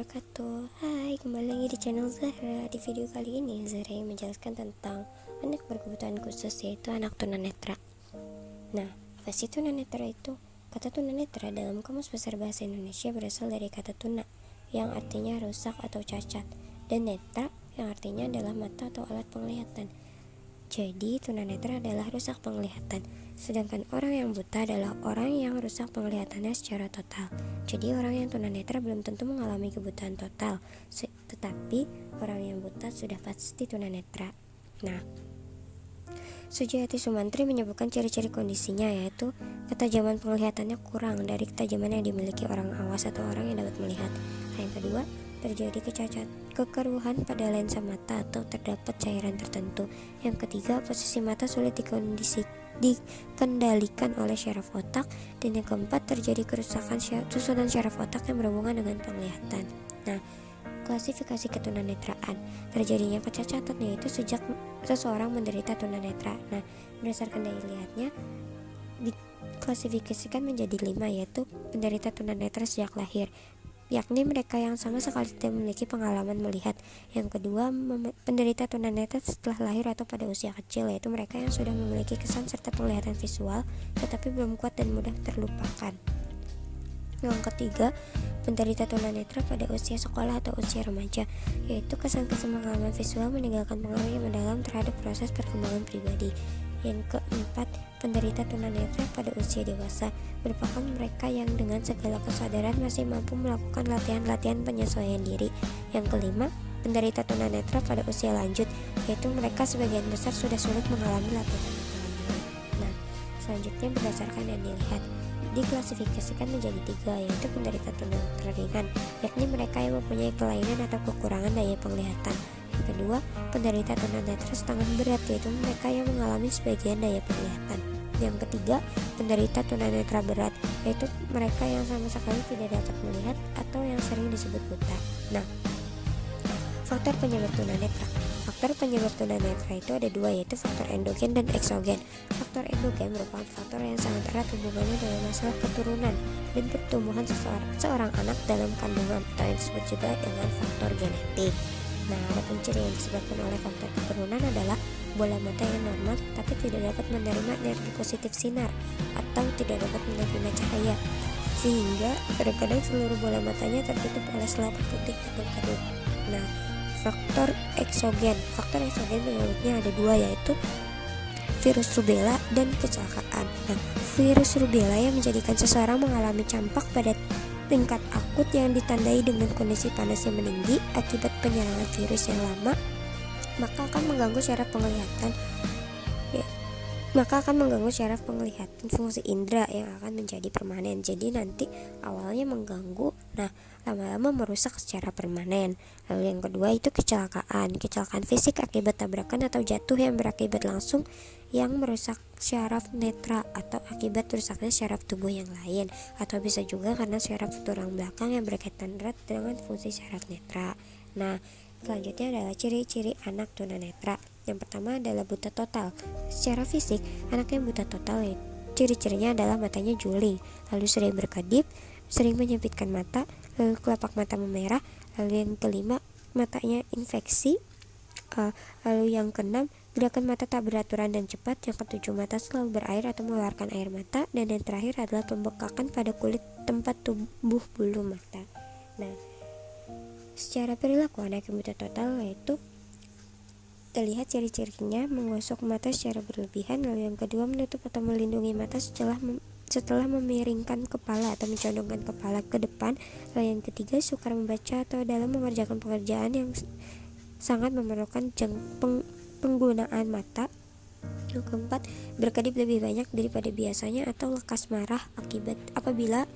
wabarakatuh. Hai, kembali lagi di channel Zahra. Di video kali ini Zahra yang menjelaskan tentang anak berkebutuhan khusus, yaitu anak tunanetra. Nah, apa sih tunanetra itu? Kata tunanetra dalam Kamus Besar Bahasa Indonesia berasal dari kata tuna yang artinya rusak atau cacat, dan netra yang artinya adalah mata atau alat penglihatan. Jadi tunanetra adalah rusak penglihatan, sedangkan orang yang buta adalah orang yang rusak penglihatannya secara total. Jadi orang yang tunanetra belum tentu mengalami kebutaan total, tetapi orang yang buta sudah pasti tunanetra. Nah, Sujiati Sumantri menyebutkan ciri-ciri kondisinya, yaitu ketajaman penglihatannya kurang dari ketajaman yang dimiliki orang awas atau orang yang dapat melihat. Yang kedua, terjadi kekeruhan pada lensa mata atau terdapat cairan tertentu. Yang ketiga, posisi mata sulit dikendalikan oleh syaraf otak. Dan yang keempat, terjadi kerusakan susunan syaraf otak yang berhubungan dengan penglihatan. Nah, klasifikasi ketunanetraan. Terjadinya kecacatan yaitu sejak seseorang menderita tunanetra. Nah, berdasarkan daya lihatnya diklasifikasikan menjadi 5, yaitu penderita tunanetra sejak lahir, yakni mereka yang sama sekali tidak memiliki pengalaman melihat. Yang kedua, penderita tunanetra setelah lahir atau pada usia kecil, yaitu mereka yang sudah memiliki kesan serta penglihatan visual tetapi belum kuat dan mudah terlupakan. Yang ketiga, penderita tunanetra pada usia sekolah atau usia remaja, yaitu kesan-kesan pengalaman visual meninggalkan pengaruh yang mendalam terhadap proses perkembangan pribadi. Yang keempat, penderita tunanetra pada usia dewasa merupakan mereka yang dengan segala kesadaran masih mampu melakukan latihan-latihan penyesuaian diri. Yang kelima, penderita tunanetra pada usia lanjut, yaitu mereka sebagian besar sudah sulit mengalami latihan. Nah, selanjutnya berdasarkan yang dilihat diklasifikasikan menjadi 3, yaitu penderita tunanetra ringan, yakni mereka yang mempunyai kelainan atau kekurangan daya penglihatan. Yang kedua, penderita tunanetra setengah berat, yaitu mereka yang mengalami sebagian daya penglihatan. Yang ketiga, penderita tunanetra berat, yaitu mereka yang sama sekali tidak dapat melihat atau yang sering disebut buta. Nah, faktor penyebab tunanetra. Faktor penyebab tunanetra itu ada 2, yaitu faktor endogen dan eksogen. Faktor endogen merupakan faktor yang sangat erat hubungannya dengan masalah keturunan dan pertumbuhan seorang anak dalam kandungan, atau yang disebut juga dengan faktor genetik. Nah, ada ciri yang disebabkan oleh faktor keturunan adalah bola mata yang normal tapi tidak dapat menerima energi positif sinar atau tidak dapat menerima cahaya, sehingga kadang-kadang seluruh bola matanya tertutup oleh selaput putih atau keruh. Nah, faktor eksogen menurutnya ada 2, yaitu virus rubella dan kecelakaan. Nah, virus rubella yang menjadikan seseorang mengalami campak pada tingkat akut yang ditandai dengan kondisi panas yang meninggi akibat penyerangan virus yang lama, maka akan mengganggu syaraf penglihatan fungsi indera yang akan menjadi permanen. Jadi nanti awalnya mengganggu, nah lama-lama merusak secara permanen. Lalu yang kedua itu kecelakaan fisik akibat tabrakan atau jatuh yang berakibat langsung yang merusak syaraf netra atau akibat rusaknya syaraf tubuh yang lain, atau bisa juga karena syaraf tulang belakang yang berkaitan erat dengan fungsi syaraf netra. Nah, selanjutnya adalah ciri-ciri anak tunanetra. Yang pertama adalah buta total. Secara fisik, anak yang buta total ciri-cirinya adalah matanya juling, lalu sering berkedip, sering menyempitkan mata, lalu kelopak mata memerah, lalu yang kelima matanya infeksi, lalu yang keenam gerakan mata tak beraturan dan cepat, yang ketujuh mata selalu berair atau mengeluarkan air mata, dan yang terakhir adalah pembekakan pada kulit tempat tubuh bulu mata. Nah, secara perilaku anak yang buta total yaitu terlihat ciri-cirinya menggosok mata secara berlebihan, lalu yang kedua menutup atau melindungi mata setelah memiringkan kepala atau mencondongkan kepala ke depan, lalu yang ketiga sukar membaca atau dalam mengerjakan pekerjaan yang sangat memerlukan penggunaan mata. Yang keempat, berkedip lebih banyak daripada biasanya atau lekas marah apabila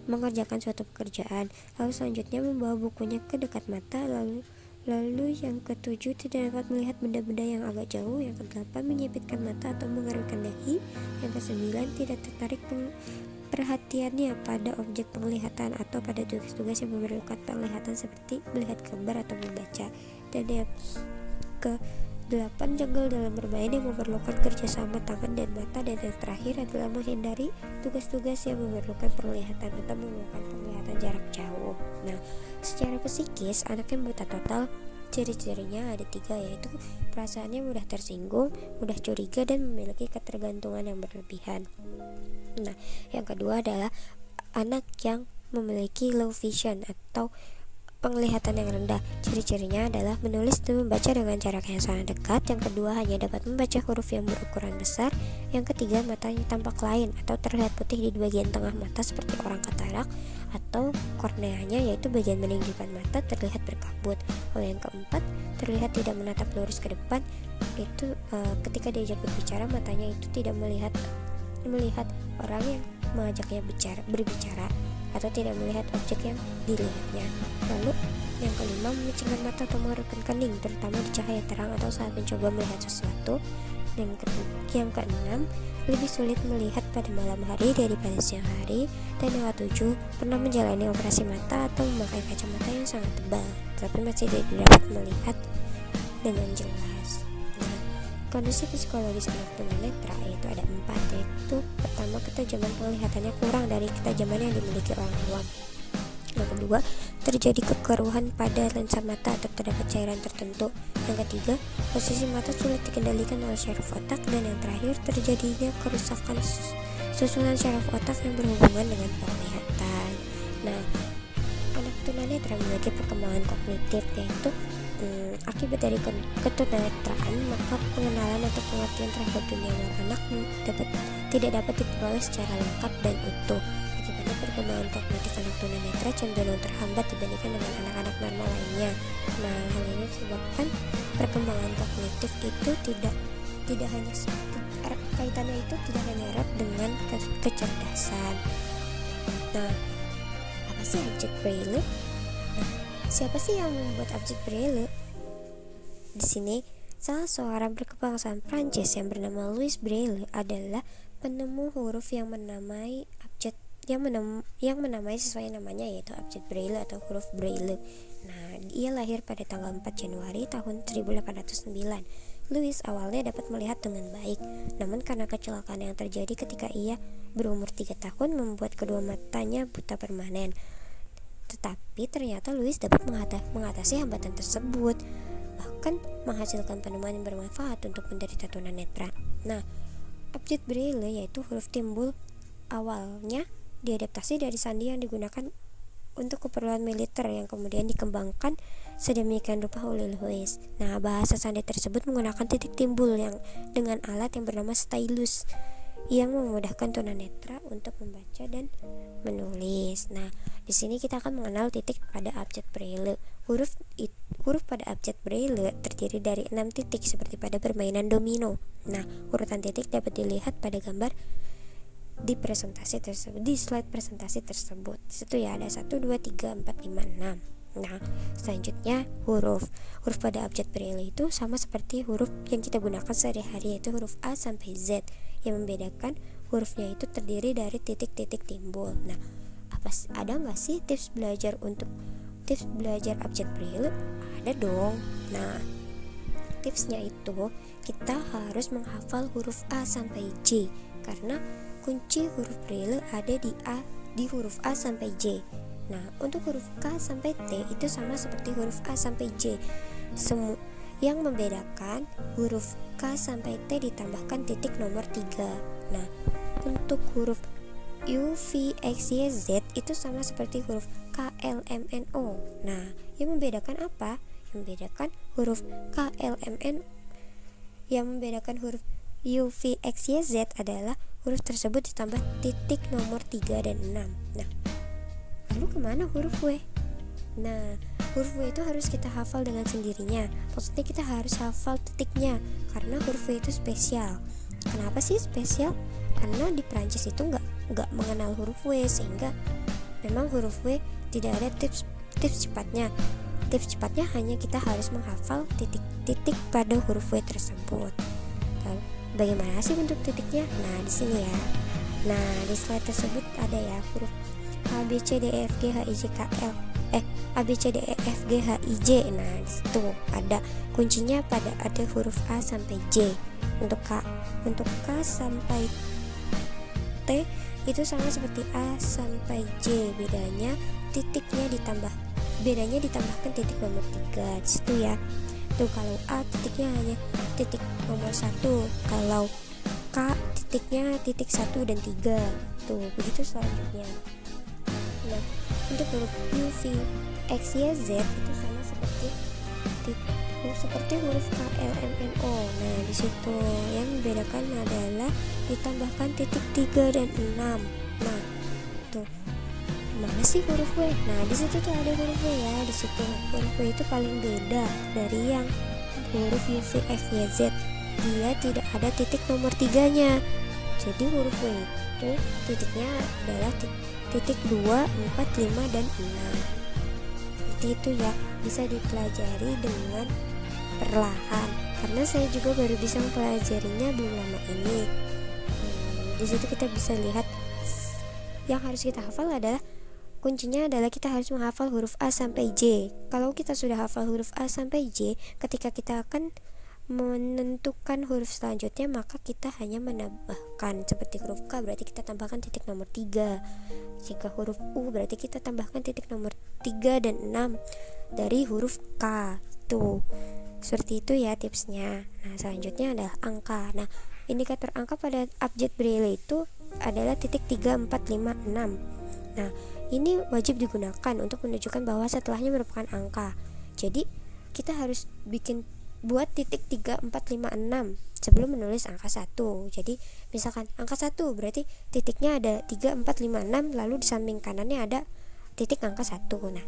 mengerjakan suatu pekerjaan. Lalu selanjutnya membawa bukunya ke dekat mata. Lalu yang ketujuh, tidak dapat melihat benda-benda yang agak jauh. Yang kedelapan, menyipitkan mata atau mengerutkan dahi. Yang kesembilan, tidak tertarik perhatiannya pada objek penglihatan atau pada tugas-tugas yang memerlukan penglihatan seperti melihat gambar atau membaca. Dan yang ke 8 janggal dalam bermain yang memerlukan kerjasama tangan dan mata, dan yang terakhir adalah menghindari tugas-tugas yang memerlukan penglihatan atau memerlukan penglihatan jarak jauh. Nah, secara psikis anak yang buta total ciri-cirinya ada 3, yaitu perasaannya mudah tersinggung, mudah curiga, dan memiliki ketergantungan yang berlebihan. Nah, yang kedua adalah anak yang memiliki low vision atau penglihatan yang rendah. Ciri-cirinya adalah menulis dan membaca dengan jarak yang sangat dekat. Yang kedua, hanya dapat membaca huruf yang berukuran besar. Yang ketiga, matanya tampak lain atau terlihat putih di bagian tengah mata seperti orang katarak, atau korneanya, yaitu bagian bening di depan mata, terlihat berkabut. Lalu yang keempat, terlihat tidak menatap lurus ke depan. Itu ketika diajak berbicara, matanya itu tidak melihat orang yang mengajaknya berbicara, atau tidak melihat objek yang dilihatnya. Lalu yang kelima, memicingkan mata atau mengerutkan kening, terutama di cahaya terang atau saat mencoba melihat sesuatu. Dan yang keenam, lebih sulit melihat pada malam hari daripada siang hari. Dan yang ketujuh, pernah menjalani operasi mata atau memakai kacamata yang sangat tebal, tapi masih tidak dapat melihat dengan jelas. Nah, kondisi psikologis anak tunanetra yaitu ada 4, yaitu pertama, ketajaman penglihatannya kurang dari ketajaman yang dimiliki orang awam. Yang kedua, terjadi kekeruhan pada lensa mata atau terdapat cairan tertentu. Yang ketiga, posisi mata sulit dikendalikan oleh syaraf otak. Dan yang terakhir, terjadinya kerusakan susunan syaraf otak yang berhubungan dengan penglihatan. Nah, anak tunanetra memiliki perkembangan kognitif, yaitu akibat dari ketunanetraan, maka pengenalan atau pengertian terhadap dunia luar anak tidak dapat diperoleh secara lengkap dan utuh. Akibatnya perkembangan kognitif anak tunanetra cenderung terhambat dibandingkan dengan anak-anak normal lainnya. Nah, hal ini disebabkan perkembangan kognitif itu tidak hanya kaitannya itu tidak hanya erat dengan kecerdasan. Nah, apa sih objek Braille? Siapa sih yang membuat objek Braille? Di sini, salah seorang berkebangsaan Prancis yang bernama Louis Braille adalah penemu huruf yang menamai sesuai namanya, yaitu objek Braille atau huruf Braille. Nah, ia lahir pada tanggal 4 Januari tahun 1809. Louis awalnya dapat melihat dengan baik, namun karena kecelakaan yang terjadi ketika ia berumur 3 tahun membuat kedua matanya buta permanen. Tetapi ternyata Louis dapat mengatasi hambatan tersebut, bahkan menghasilkan penemuan yang bermanfaat untuk penderita tunanetra. Nah, objek Braille yaitu huruf timbul awalnya diadaptasi dari sandi yang digunakan untuk keperluan militer yang kemudian dikembangkan sedemikian rupa oleh Louis. Nah, bahasa sandi tersebut menggunakan titik timbul yang dengan alat yang bernama stylus yang memudahkan tunanetra untuk membaca dan menulis. Nah, di sini kita akan mengenal titik pada abjad Braille. Huruf pada abjad Braille terdiri dari 6 titik seperti pada permainan domino. Nah, urutan titik dapat dilihat pada gambar di slide presentasi tersebut. Di situ ya ada 1 2 3 4 5 6. Nah, selanjutnya huruf pada abjad Braille itu sama seperti huruf yang kita gunakan sehari-hari, yaitu huruf A sampai Z. Yang membedakan hurufnya itu terdiri dari titik-titik timbul. Nah, ada nggak sih tips belajar abjad Braille? Ada dong. Nah, tipsnya itu kita harus menghafal huruf A sampai J, karena kunci huruf Braille ada di huruf A sampai J. Nah, untuk huruf K sampai T itu sama seperti huruf A sampai J. Yang membedakan huruf K sampai T ditambahkan titik nomor 3. Nah, untuk huruf U, V, X, Y, Z itu sama seperti huruf K, L, M, N, O. Nah, yang membedakan apa? Yang membedakan huruf K, L, M, N. Yang membedakan huruf U, V, X, Y, Z adalah huruf tersebut ditambah titik nomor 3 dan 6. Nah, lalu kemana huruf W? Nah, huruf W itu harus kita hafal dengan sendirinya. Maksudnya kita harus hafal titiknya, karena huruf W itu spesial. Kenapa sih spesial? Karena di Prancis itu nggak mengenal huruf W, sehingga memang huruf W tidak ada tips cepatnya. Tips cepatnya hanya kita harus menghafal titik-titik pada huruf W tersebut. Lalu, bagaimana sih bentuk titiknya? Nah, di sini ya. Nah, di slide tersebut ada ya huruf A, B, C, D, E, F, G, H, I, J, K, L. A B C D E F G H I J. Nah, di situ ada kuncinya ada huruf A sampai J. Untuk K sampai T itu sama seperti A sampai J, bedanya ditambahkan titik nomor 3 di situ ya. Tuh kalau A titiknya hanya titik nomor 1, kalau K titiknya titik 1 dan 3. Tuh, begitu selanjutnya. Nah, untuk huruf U, V, X, Y, Z itu sama seperti huruf K, L, M, N, O. Nah, di situ yang membedakan adalah ditambahkan titik 3 dan 6. Nah, tuh. Mana sih huruf W? Nah, di situ tuh ada huruf W ya. Di situ huruf W itu paling beda dari yang huruf U, V, X, Y, Z. Dia tidak ada titik nomor 3-nya. Jadi huruf W itu titiknya adalah titik 2, 4, 5, dan 6. Seperti itu ya, bisa dipelajari dengan perlahan. Karena saya juga baru bisa mempelajarinya belum lama ini. Di situ kita bisa lihat yang harus kita hafal adalah kuncinya adalah kita harus menghafal huruf A sampai J. Kalau kita sudah hafal huruf A sampai J, ketika kita akan menentukan huruf selanjutnya, maka kita hanya menambahkan. Seperti huruf K berarti kita tambahkan titik nomor 3. Jika huruf U berarti kita tambahkan titik nomor 3 dan 6 dari huruf K. Tuh, seperti itu ya tipsnya. Nah, selanjutnya adalah angka. Nah, indikator angka pada abjad braille itu adalah titik 3, 4, 5, 6. Nah, ini wajib digunakan untuk menunjukkan bahwa setelahnya merupakan angka. Jadi kita harus buat titik 3, 4, 5, 6 sebelum menulis angka 1. Jadi misalkan angka 1 berarti titiknya ada 3, 4, 5, 6, lalu di samping kanannya ada titik angka 1. Nah,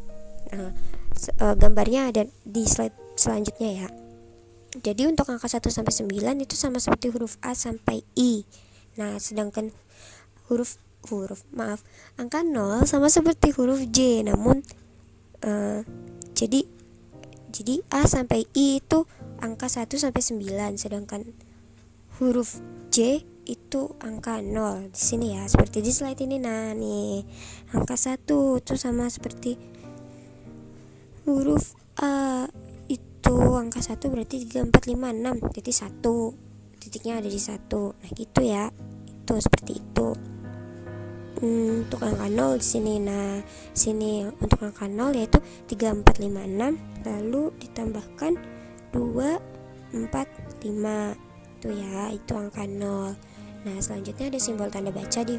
gambarnya ada di slide selanjutnya ya. Jadi untuk angka 1 sampai 9 itu sama seperti huruf A sampai I. Nah, sedangkan angka 0 sama seperti huruf J, namun jadi A sampai I itu angka 1 sampai 9, sedangkan huruf J itu angka 0 di sini ya, seperti di slide ini. Nah, nih angka 1 itu sama seperti huruf A, itu angka 1 berarti 3, 4, 5, 6, titik 1, titiknya ada di 1. Nah, gitu ya. Itu seperti itu. Untuk angka 0 di sini. Nah, sini untuk angka 0 yaitu 3, 4, 5, 6, lalu ditambahkan 2, 4, 5. Itu ya, itu angka 0. Nah, selanjutnya ada simbol tanda baca di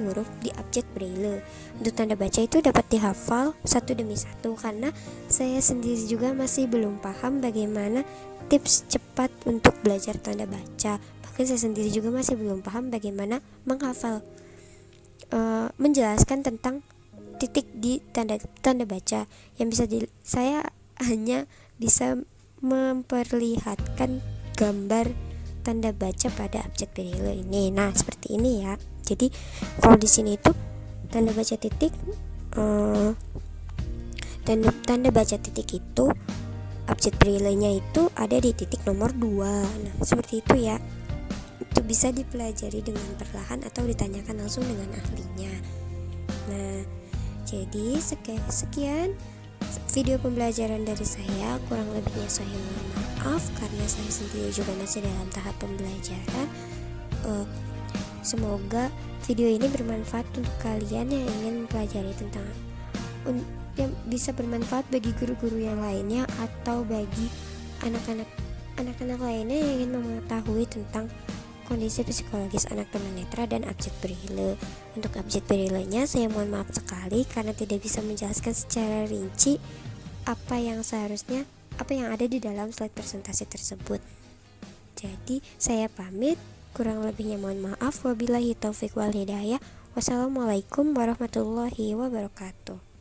abjad braille. Untuk tanda baca itu dapat dihafal satu demi satu, karena saya sendiri juga masih belum paham bagaimana tips cepat untuk belajar tanda baca. Bahkan saya sendiri juga masih belum paham bagaimana menjelaskan tentang titik di tanda baca. Saya hanya bisa memperlihatkan gambar tanda baca pada abjad braille ini. Nah, seperti ini ya. Jadi kalau di sini itu tanda baca titik tanda baca titik itu abjad braille-nya itu ada di titik nomor 2. Nah, seperti itu ya. Itu bisa dipelajari dengan perlahan atau ditanyakan langsung dengan ahlinya. Nah, jadi sekian video pembelajaran dari saya. Kurang lebihnya saya mohon maaf karena saya sendiri juga masih dalam tahap pembelajaran. Semoga video ini bermanfaat untuk kalian yang ingin mempelajari tentang yang bisa bermanfaat bagi guru-guru yang lainnya atau bagi anak-anak lainnya yang ingin mengetahui tentang kondisi psikologis anak tunanetra dan abjad braille. Untuk abjad braille-nya saya mohon maaf sekali karena tidak bisa menjelaskan secara rinci apa yang ada di dalam slide presentasi tersebut. Jadi saya pamit, kurang lebihnya mohon maaf. Wabillahi taufik wal hidayah. Wassalamualaikum warahmatullahi wabarakatuh.